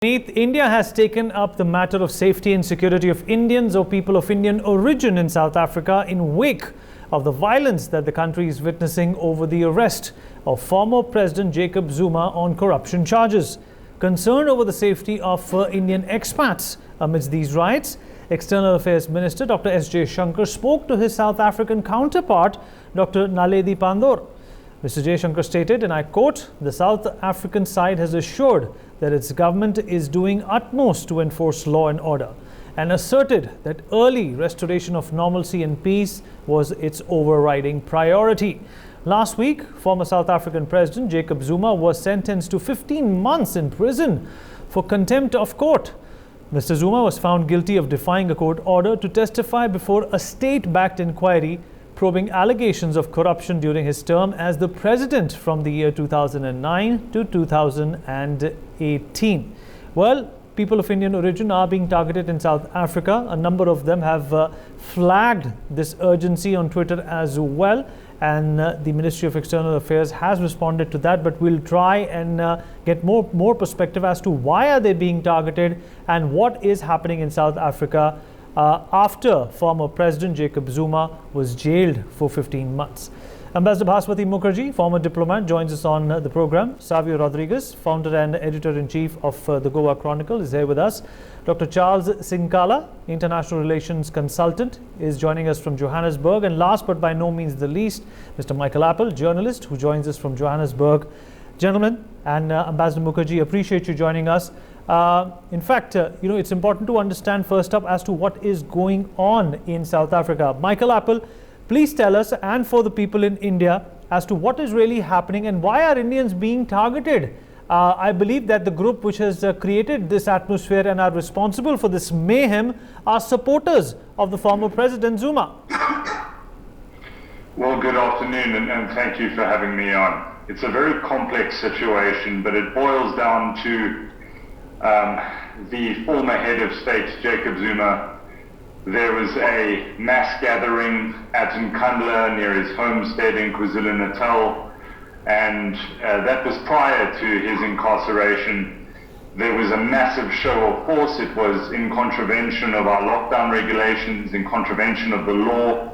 India has taken up the matter of safety and security of Indians or people of Indian origin in South Africa in wake of the violence that the country is witnessing over the arrest of former President Jacob Zuma on corruption charges. Concerned over the safety of Indian expats amidst these riots, External Affairs Minister Dr. S.J. Shankar spoke to his South African counterpart, Dr. Naledi Pandor. Mr. J. Shankar stated, and I quote, "The South African side has assured that its government is doing utmost to enforce law and order and asserted that early restoration of normalcy and peace was its overriding priority." Last week, former South African President Jacob Zuma was sentenced to 15 months in prison for contempt of court. Mr. Zuma was found guilty of defying a court order to testify before a state-backed inquiry probing allegations of corruption during his term as the president from the year 2009 to 2018. Well, people of Indian origin are being targeted in South Africa. A number of them have flagged this urgency on Twitter as well. And the Ministry of External Affairs has responded to that, but we'll try and get more perspective as to why are they being targeted and what is happening in South Africa after former President Jacob Zuma was jailed for 15 months. Ambassador Bhaswati Mukherjee, former diplomat, joins us on the program. Savio Rodriguez, founder and editor-in-chief of the Goa Chronicle, is here with us. Dr. Charles Sinkala, international relations consultant, is joining us from Johannesburg. And last but by no means the least, Mr. Michael Apple, journalist, who joins us from Johannesburg. Gentlemen, and Ambassador Mukherjee, appreciate you joining us. In fact, it's important to understand first up as to what is going on in South Africa. Michael Apple, please tell us, and for the people in India, as to what is really happening and why are Indians being targeted? I believe that the group which has created this atmosphere and are responsible for this mayhem are supporters of the former President Zuma. Well, good afternoon, and thank you for having me on. It's a very complex situation, but it boils down to the former head of state, Jacob Zuma. There was a mass gathering at Nkandla near his homestead in KwaZulu-Natal, and that was prior to his incarceration. There was a massive show of force. It was in contravention of our lockdown regulations, in contravention of the law,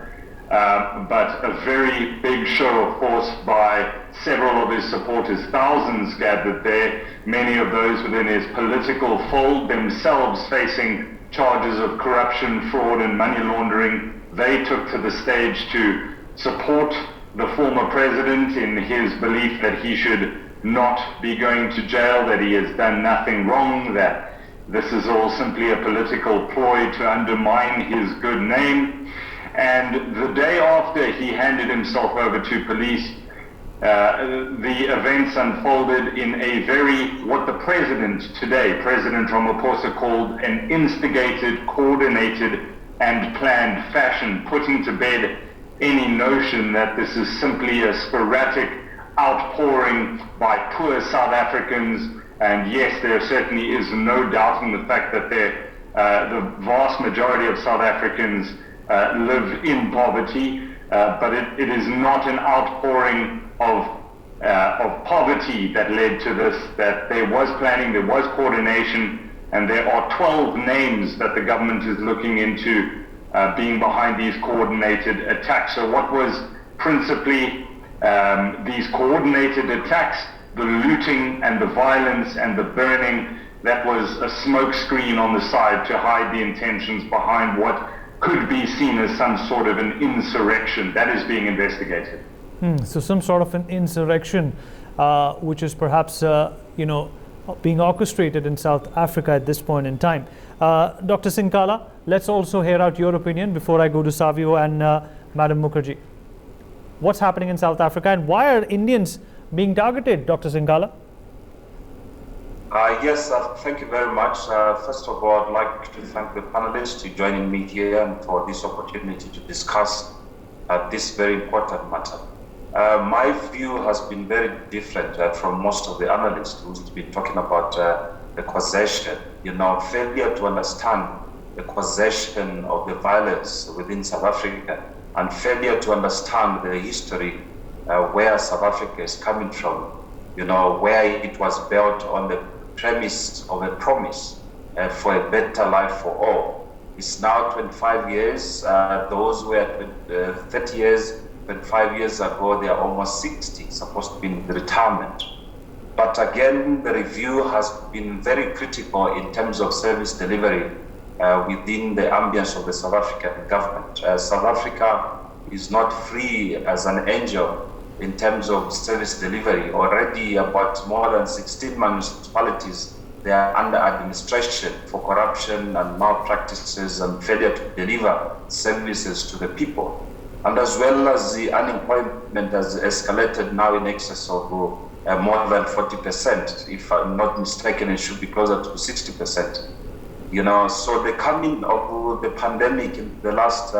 but a very big show of force by several of his supporters. Thousands gathered there, many of those within his political fold, themselves facing charges of corruption, fraud and money laundering. They took to the stage to support the former president in his belief that he should not be going to jail, that he has done nothing wrong, that this is all simply a political ploy to undermine his good name. And the day after he handed himself over to police, the events unfolded in a what the president today, President Ramaphosa, called an instigated, coordinated and planned fashion, putting to bed any notion that this is simply a sporadic outpouring by poor South Africans. And yes, there certainly is no doubting the fact that the vast majority of South Africans live in poverty, but it is not an outpouring of poverty that led to this, that there was planning, there was coordination, and there are 12 names that the government is looking into being behind these coordinated attacks. So what was principally these coordinated attacks, the looting and the violence and the burning, that was a smoke screen on the side to hide the intentions behind what could be seen as some sort of an insurrection. That is being investigated. So some sort of an insurrection, which is perhaps, being orchestrated in South Africa at this point in time. Dr. Sinkala, let's also hear out your opinion before I go to Savio and Madam Mukherjee. What's happening in South Africa and why are Indians being targeted, Dr. Sinkala? Yes, thank you very much. First of all, I'd like to thank the panelists for joining me here and for this opportunity to discuss this very important matter. My view has been very different from most of the analysts who's been talking about the causation, failure to understand the causation of the violence within South Africa and failure to understand the history where South Africa is coming from, where it was built on the premise of a promise for a better life for all. It's now 25 years. Those who were 30 years, 25 years ago, they are almost 60, supposed to be in retirement. But again, the review has been very critical in terms of service delivery within the ambience of the South African government. South Africa is not free as an angel in terms of service delivery. Already about more than 16 municipalities, they are under administration for corruption and malpractices and failure to deliver services to the people. And as well as the unemployment has escalated now in excess of more than 40%. If I'm not mistaken, it should be closer to 60%. You know, so the coming of the pandemic in the last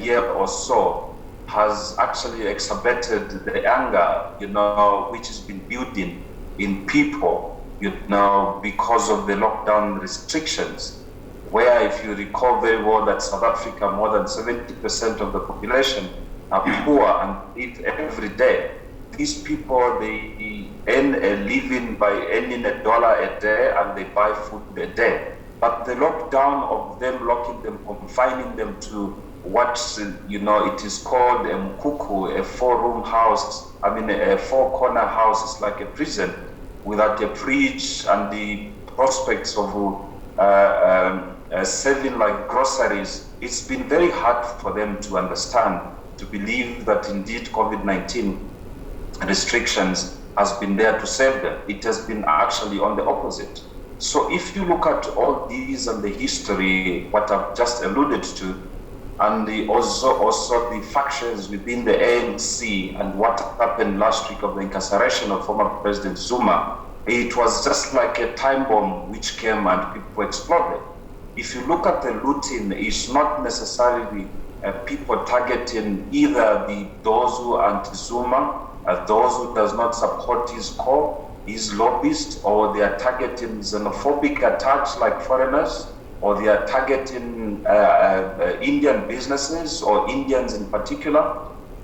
year or so has actually exacerbated the anger, you know, which has been building in people, you know, because of the lockdown restrictions, where if you recall very well that South Africa, more than 70% of the population are poor and eat every day. These people, they earn a living by earning $1 a day and they buy food a day. But the lockdown of them, locking them, confining them to what, you know, it is called a mkuku, a 4-room house, I mean a 4-corner house, is like a prison without a fridge and the prospects of selling like groceries. It's been very hard for them to understand, to believe that indeed COVID-19 restrictions has been there to save them. It has been actually on the opposite. So if you look at all these and the history, what I've just alluded to, and also the factions within the ANC and what happened last week of the incarceration of former President Zuma, it was just like a time bomb which came and people exploded. If you look at the looting, it's not necessarily people targeting either those who are anti-Zuma, those who does not support his cause, his lobbyists, or they are targeting xenophobic attacks like foreigners, or they are targeting Indian businesses or Indians in particular.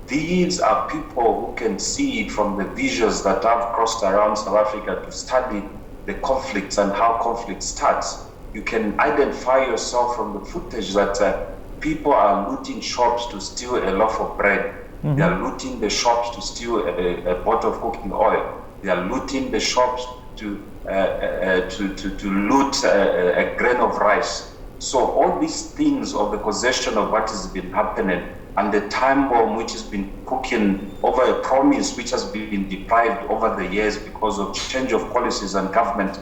These are people who can see from the visuals that have crossed around South Africa to study the conflicts and how conflict starts. You can identify yourself from the footage that people are looting shops to steal a loaf of bread. Mm-hmm. They are looting the shops to steal a bottle of cooking oil. They are looting the shops to loot a grain of rice. So all these things of the possession of what has been happening and the time bomb which has been cooking over a promise which has been deprived over the years because of change of policies and government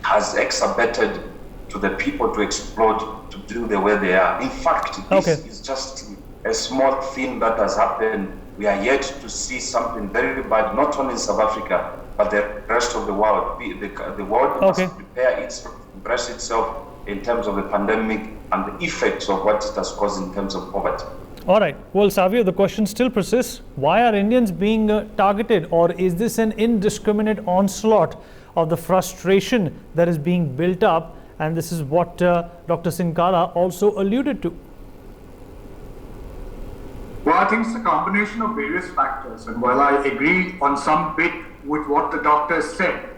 has exacerbated to the people to explode to do the way they are. In fact, this is just a small thing that has happened. We are yet to see something very bad, not only in South Africa, but the rest of the world. The world must prepare itself, brace itself in terms of the pandemic and the effects of what it has caused in terms of poverty. All right. Well, Savio, the question still persists. Why are Indians being targeted, or is this an indiscriminate onslaught of the frustration that is being built up? And this is what Dr. Sinkala also alluded to. Well, I think it's a combination of various factors. And while I agree on some bit with what the doctor said,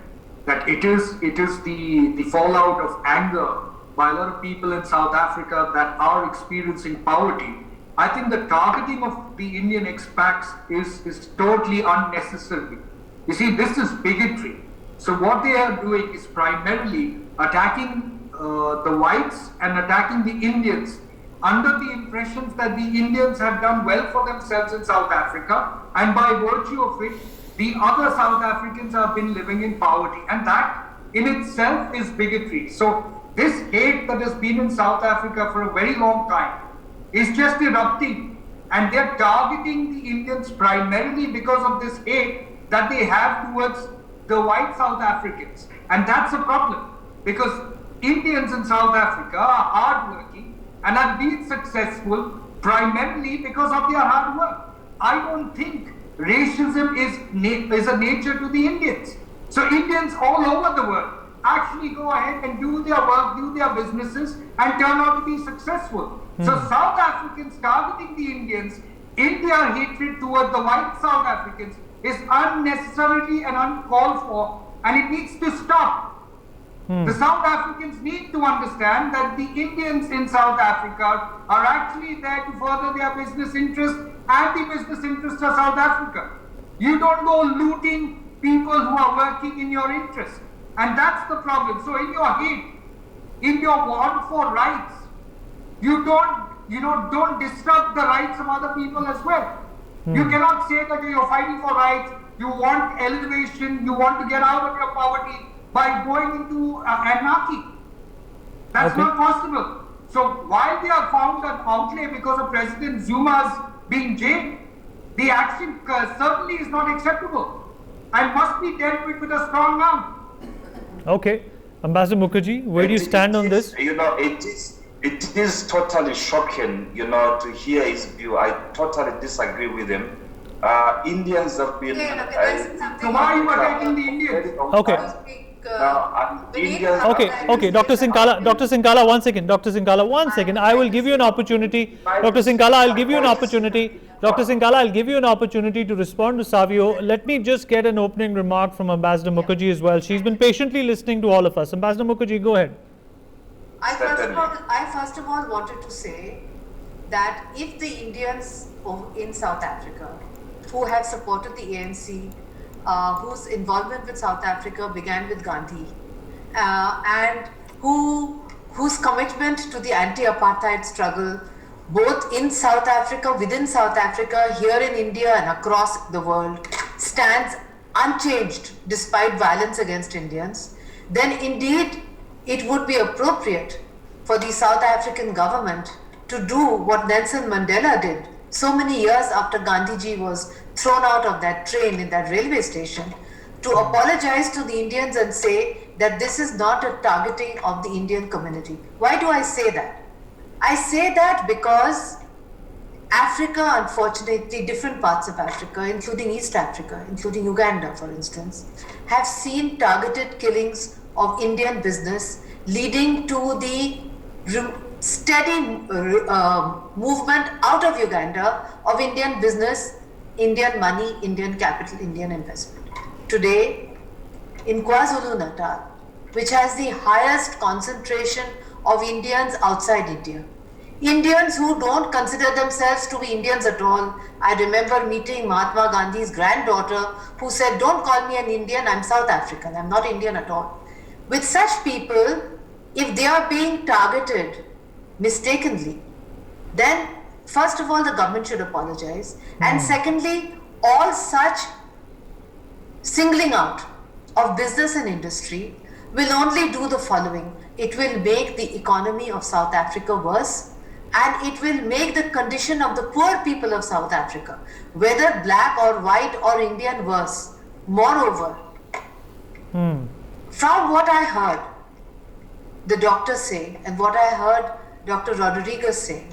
that it is the fallout of anger by a lot of people in South Africa that are experiencing poverty, I think the targeting of the Indian expats is totally unnecessary. You see, this is bigotry. So what they are doing is primarily attacking the whites and attacking the Indians under the impressions that the Indians have done well for themselves in South Africa, and by virtue of it, the other South Africans have been living in poverty, and that in itself is bigotry. So this hate that has been in South Africa for a very long time is just erupting, and they're targeting the Indians primarily because of this hate that they have towards the white South Africans. And that's a problem, because Indians in South Africa are hardworking and have been successful primarily because of their hard work. I don't think racism is a nature to the Indians. So Indians all over the world actually go ahead and do their work, do their businesses, and turn out to be successful. So South Africans targeting the Indians in their hatred toward the white South Africans is unnecessarily and uncalled for, and it needs to stop. The South Africans need to understand that the Indians in South Africa are actually there to further their business interests and the business interests of South Africa. You don't go looting people who are working in your interest. And that's the problem. So in your hate, in your want for rights, you don't disrupt the rights of other people as well. You cannot say that you're fighting for rights, you want elevation, you want to get out of your poverty by going into anarchy. That's not possible. So while they are found an outlay because of President Zuma's being jailed, the action certainly is not acceptable and must be dealt with a strong arm. Okay. Ambassador Mukherjee, where do you stand on this? It is totally shocking, to hear his view. I totally disagree with him. Indians have been... So why are you attacking the Indians? Okay. Indians Okay, Dr. Sinkala, one second. I will give you an opportunity. Dr. Sinkala, I'll give you an opportunity. I'll give you an opportunity to respond to Savio. Let me just get an opening remark from Ambassador Mukherjee as well. She's been patiently listening to all of us. Ambassador Mukherjee, go ahead. I first of all wanted to say that if the Indians in South Africa who have supported the ANC, whose involvement with South Africa began with Gandhi, and whose commitment to the anti-apartheid struggle, both in South Africa, within South Africa, here in India and across the world, stands unchanged despite violence against Indians, then indeed it would be appropriate for the South African government to do what Nelson Mandela did so many years after Gandhiji was thrown out of that train in that railway station, to apologize to the Indians and say that this is not a targeting of the Indian community. Why do I say that? I say that because Africa, unfortunately, different parts of Africa, including East Africa, including Uganda, for instance, have seen targeted killings of Indian business, leading to the steady movement out of Uganda of Indian business, Indian money, Indian capital, Indian investment. Today, in KwaZulu-Natal, which has the highest concentration of Indians outside India, Indians who don't consider themselves to be Indians at all. I remember meeting Mahatma Gandhi's granddaughter who said, "Don't call me an Indian, I'm South African, I'm not Indian at all." With such people, if they are being targeted mistakenly, then first of all, the government should apologize. And secondly, all such singling out of business and industry will only do the following. It will make the economy of South Africa worse, and it will make the condition of the poor people of South Africa, whether black or white or Indian, worse. Moreover, from what I heard the doctor say and what I heard Dr. Rodriguez say,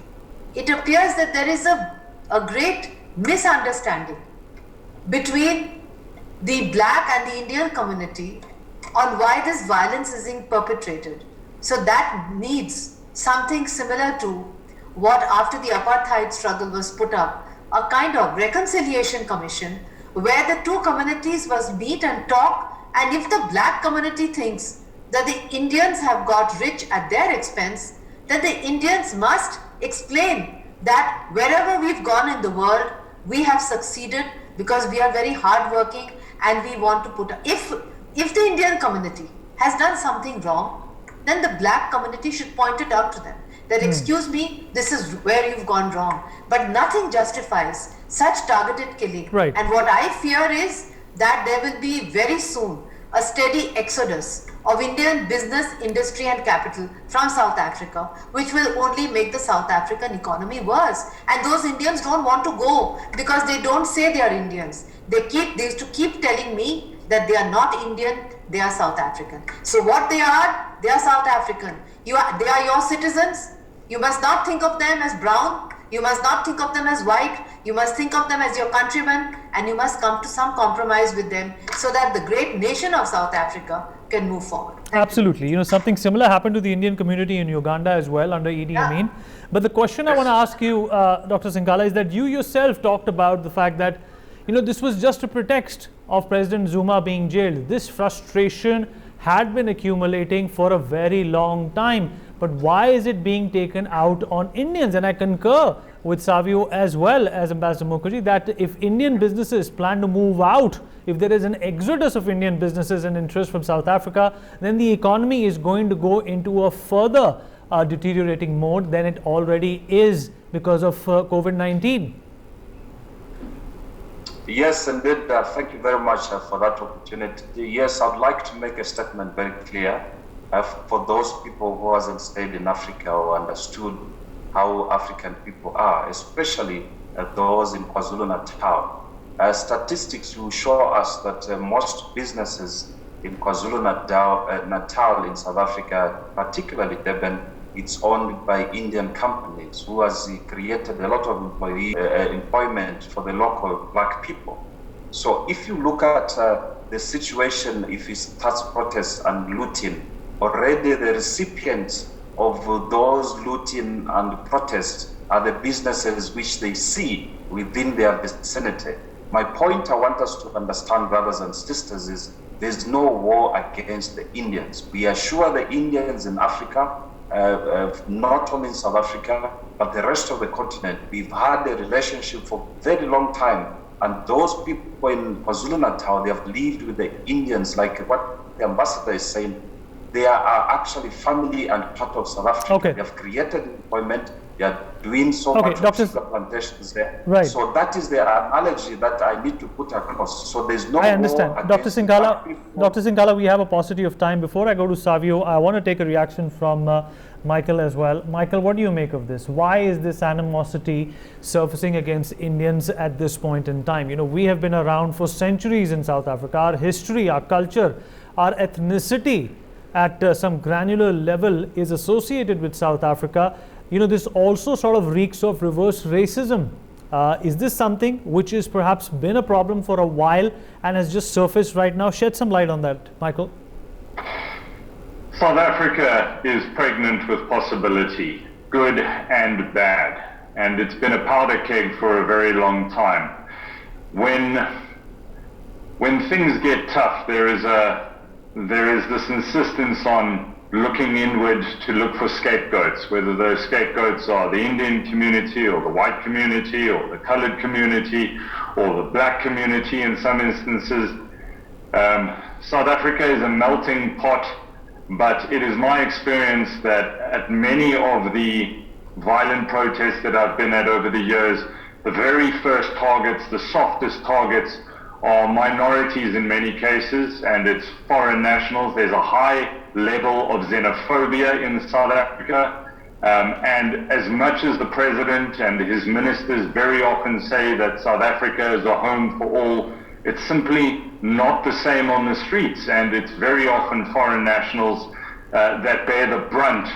it appears that there is a great misunderstanding between the black and the Indian community on why this violence is being perpetrated. So that needs something similar to what after the apartheid struggle was put up, a kind of reconciliation commission where the two communities must meet and talk, and if the black community thinks that the Indians have got rich at their expense, then the Indians must explain that wherever we've gone in the world, we have succeeded because we are very hardworking and we want to put... If the Indian community has done something wrong, then the black community should point it out to them. That, excuse me, this is where you've gone wrong. But nothing justifies such targeted killing. Right. And what I fear is that there will be very soon a steady exodus of Indian business, industry and capital from South Africa, which will only make the South African economy worse. And those Indians don't want to go because they don't say they are Indians. They used to keep telling me that they are not Indian, they are South African. So what they are South African. They are your citizens. You must not think of them as brown. You must not think of them as white. You must think of them as your countrymen, and you must come to some compromise with them so that the great nation of South Africa can move forward. Absolutely. Something similar happened to the Indian community in Uganda as well under Idi Amin. But the question I want to ask you, Dr. Sinkala, is that you yourself talked about the fact that this was just a pretext of President Zuma being jailed. This frustration had been accumulating for a very long time. But why is it being taken out on Indians? And I concur with Savio as well as Ambassador Mukherjee that if Indian businesses plan to move out, if there is an exodus of Indian businesses and interest from South Africa, then the economy is going to go into a further deteriorating mode than it already is because of COVID-19. Yes, indeed. Thank you very much for that opportunity. Yes, I'd like to make a statement very clear for those people who hasn't stayed in Africa or understood how African people are, especially those in KwaZulu-Natal. Statistics will show us that most businesses in KwaZulu-Natal in South Africa, particularly Durban, it's owned by Indian companies who has created a lot of employment for the local black people. So if you look at the situation, if it starts protests and looting, already the recipients of those looting and protests are the businesses which they see within their vicinity. My point I want us to understand, brothers and sisters, is there's no war against the Indians. We assure the Indians in Africa, not only in South Africa, but the rest of the continent. We've had a relationship for a very long time. And those people in KwaZulu-Natal, they have lived with the Indians, like what the ambassador is saying. They are actually family and part of South Africa. Okay. They have created employment. They are doing so much sugar plantations there. Right. So that is the analogy that I need to put across. So there's no. I understand, Dr. Singhala. We have a paucity of time. Before I go to Savio, I want to take a reaction from Michael as well. Michael, what do you make of this? Why is this animosity surfacing against Indians at this point in time? We have been around for centuries in South Africa. Our history, our culture, our ethnicity at some granular level is associated with South Africa. This also sort of reeks of reverse racism. Is this something which has perhaps been a problem for a while and has just surfaced right now? Shed some light on that, Michael. South Africa is pregnant with possibility, good and bad, and it's been a powder keg for a very long time. When things get tough, there is this insistence on looking inward to look for scapegoats, whether those scapegoats are the Indian community or the white community or the colored community or the black community in some instances. South Africa is a melting pot, but it is my experience that at many of the violent protests that I've been at over the years, the very first targets, the softest targets, are minorities in many cases, and it's foreign nationals. There's a high level of xenophobia in South Africa, and as much as the president and his ministers very often say that South Africa is a home for all, it's simply not the same on the streets, and it's very often foreign nationals that bear the brunt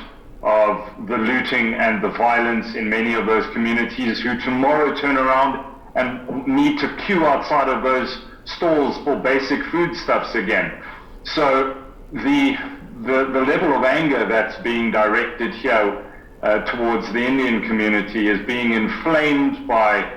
of the looting and the violence in many of those communities, who tomorrow turn around and need to queue outside of those stalls for basic foodstuffs again. So the level of anger that's being directed here towards the Indian community is being inflamed by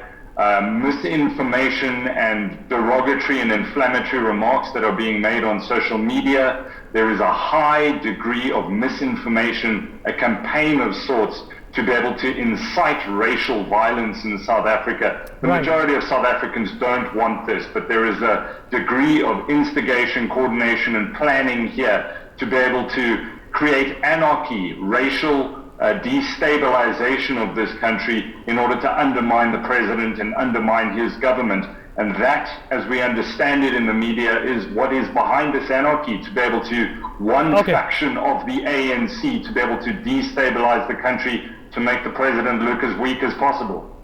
misinformation and derogatory and inflammatory remarks that are being made on social media. There is a high degree of misinformation, a campaign of sorts to be able to incite racial violence in South Africa. The majority of South Africans don't want this, but there is a degree of instigation, coordination, and planning here to be able to create anarchy, racial destabilization of this country in order to undermine the president and undermine his government. And that, as we understand it in the media, is what is behind this anarchy, to be able to, faction of the ANC, to be able to destabilize the country, to make the president look as weak as possible.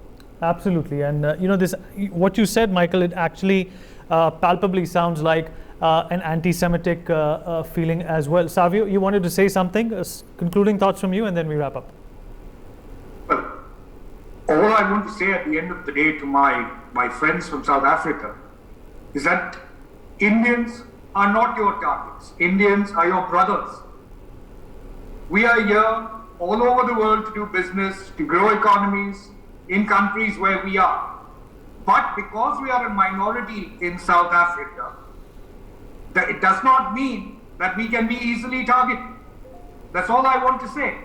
Absolutely. And, this, what you said, Michael, it actually palpably sounds like an anti-Semitic feeling as well. Savio, you wanted to say something? Concluding thoughts from you, and then we wrap up. Well, all I want to say at the end of the day to my friends from South Africa is that Indians are not your targets. Indians are your brothers. We are here all over the world to do business, to grow economies in countries where we are. But because we are a minority in South Africa, that it does not mean that we can be easily targeted. That's all I want to say.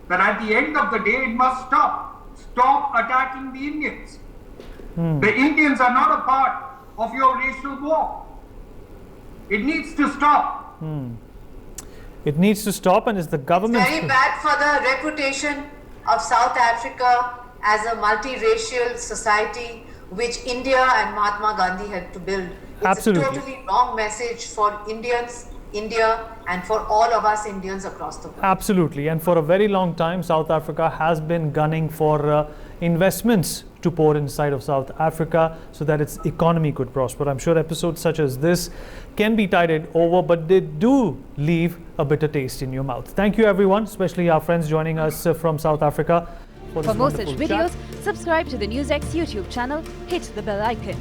That at the end of the day, it must stop. Stop attacking the Indians. The Indians are not a part of your racial war. It needs to stop. It needs to stop, and it's the government. Very bad for the reputation of South Africa as a multiracial society, which India and Mahatma Gandhi had to build. It's Absolutely. a totally wrong message for Indians, India, and for all of us Indians across the world. Absolutely. And for a very long time, South Africa has been gunning for investments to pour inside of South Africa so that its economy could prosper. I'm sure episodes such as this can be tided over, but they do leave a bitter taste in your mouth. Thank you, everyone, especially our friends joining us from South Africa. For more such videos, subscribe to the NewsX YouTube channel, hit the bell icon.